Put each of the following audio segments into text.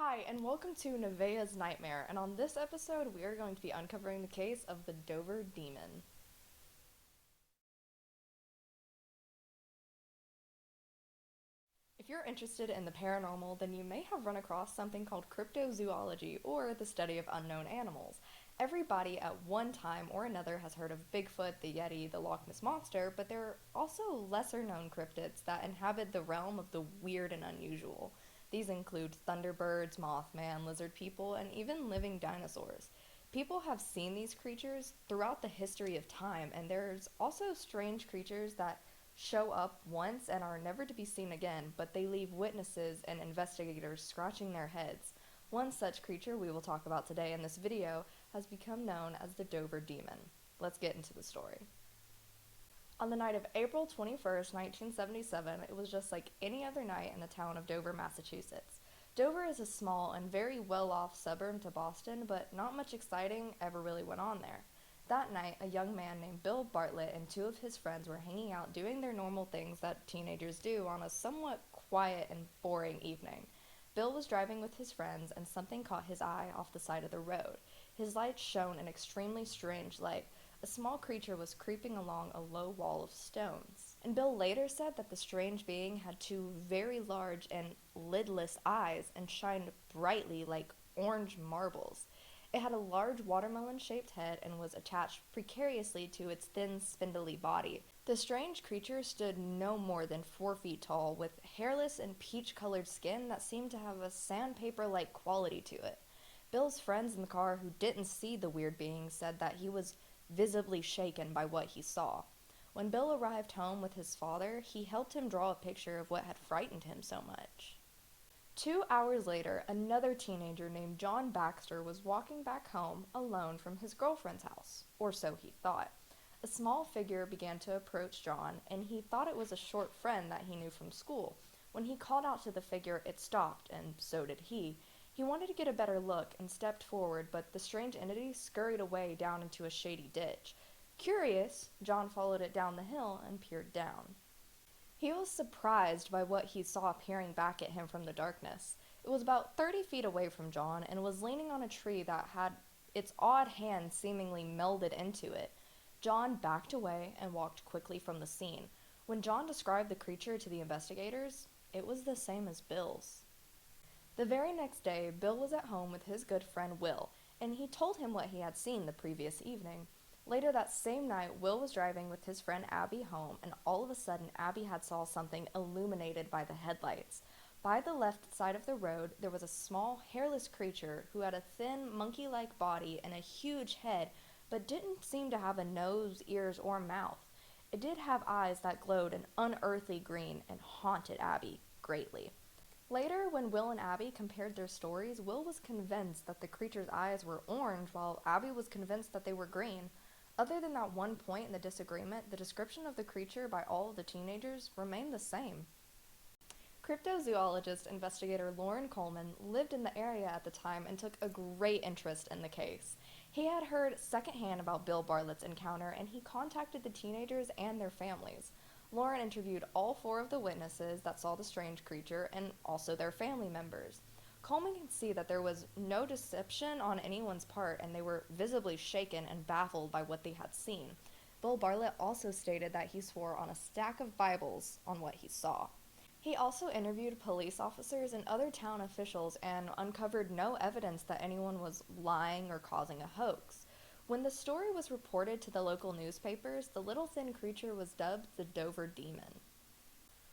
Hi, and welcome to Nevaeh's Nightmare, and on this episode, we are going to be uncovering the case of the Dover Demon. If you're interested in the paranormal, then you may have run across something called cryptozoology, or the study of unknown animals. Everybody at one time or another has heard of Bigfoot, the Yeti, the Loch Ness Monster, but there are also lesser known cryptids that inhabit the realm of the weird and unusual. These include thunderbirds, Mothman, lizard people, and even living dinosaurs. People have seen these creatures throughout the history of time, and there's also strange creatures that show up once and are never to be seen again, but they leave witnesses and investigators scratching their heads. One such creature we will talk about today in this video has become known as the Dover Demon. Let's get into the story. On the night of April 21st, 1977, it was just like any other night in the town of Dover, Massachusetts. Dover is a small and very well-off suburb to Boston, but not much exciting ever really went on there. That night, a young man named Bill Bartlett and two of his friends were hanging out doing their normal things that teenagers do on a somewhat quiet and boring evening. Bill was driving with his friends and something caught his eye off the side of the road. His light shone an extremely strange light. A small creature was creeping along a low wall of stones. And Bill later said that the strange being had two very large and lidless eyes and shined brightly like orange marbles. It had a large watermelon-shaped head and was attached precariously to its thin, spindly body. The strange creature stood no more than 4 feet tall, with hairless and peach-colored skin that seemed to have a sandpaper-like quality to it. Bill's friends in the car who didn't see the weird being said that he was visibly shaken by what he saw. When Bill arrived home with his father, he helped him draw a picture of what had frightened him so much. 2 hours later, another teenager named John Baxter was walking back home alone from his girlfriend's house, or so he thought. A small figure began to approach John, and he thought it was a short friend that he knew from school. When he called out to the figure, it stopped, and so did he. He wanted to get a better look and stepped forward, but the strange entity scurried away down into a shady ditch. Curious, John followed it down the hill and peered down. He was surprised by what he saw peering back at him from the darkness. It was about 30 feet away from John and was leaning on a tree that had its odd hand seemingly melded into it. John backed away and walked quickly from the scene. When John described the creature to the investigators, it was the same as Bill's. The very next day, Bill was at home with his good friend Will, and he told him what he had seen the previous evening. Later that same night, Will was driving with his friend Abby home, and all of a sudden Abby had saw something illuminated by the headlights. By the left side of the road, there was a small, hairless creature who had a thin, monkey-like body and a huge head, but didn't seem to have a nose, ears, or mouth. It did have eyes that glowed an unearthly green and haunted Abby greatly. Later, when Will and Abby compared their stories, Will was convinced that the creature's eyes were orange, while Abby was convinced that they were green. Other than that one point in the disagreement, the description of the creature by all of the teenagers remained the same. Cryptozoologist investigator Lauren Coleman lived in the area at the time and took a great interest in the case. He had heard secondhand about Bill Bartlett's encounter, and he contacted the teenagers and their families. Lauren interviewed all 4 of the witnesses that saw the strange creature and also their family members. Coleman could see that there was no deception on anyone's part, and they were visibly shaken and baffled by what they had seen. Bill Bartlett also stated that he swore on a stack of Bibles on what he saw. He also interviewed police officers and other town officials and uncovered no evidence that anyone was lying or causing a hoax. When the story was reported to the local newspapers, the little thin creature was dubbed the Dover Demon.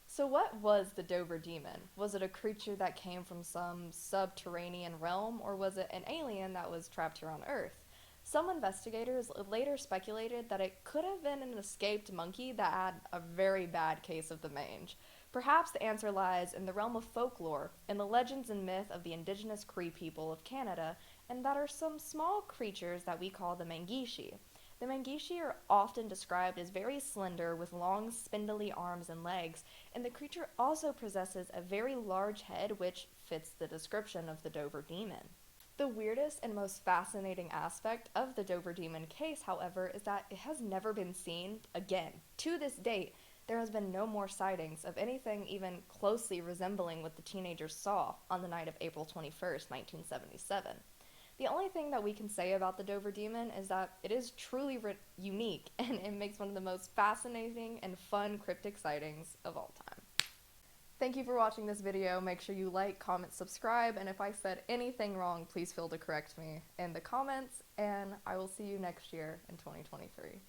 So what was the Dover Demon? Was it a creature that came from some subterranean realm, or was it an alien that was trapped here on Earth? Some investigators later speculated that it could have been an escaped monkey that had a very bad case of the mange. Perhaps the answer lies in the realm of folklore, in the legends and myth of the indigenous Cree people of Canada, and that are some small creatures that we call the Mangishi. The Mangishi are often described as very slender with long spindly arms and legs, and the creature also possesses a very large head which fits the description of the Dover Demon. The weirdest and most fascinating aspect of the Dover Demon case, however, is that it has never been seen, again, to this date, there has been no more sightings of anything even closely resembling what the teenagers saw on the night of April 21st, 1977. The only thing that we can say about the Dover Demon is that it is truly unique and it makes one of the most fascinating and fun cryptic sightings of all time. Thank you for watching this video. Make sure you like, comment, subscribe, and if I said anything wrong, please feel to correct me in the comments, and I will see you next year in 2023.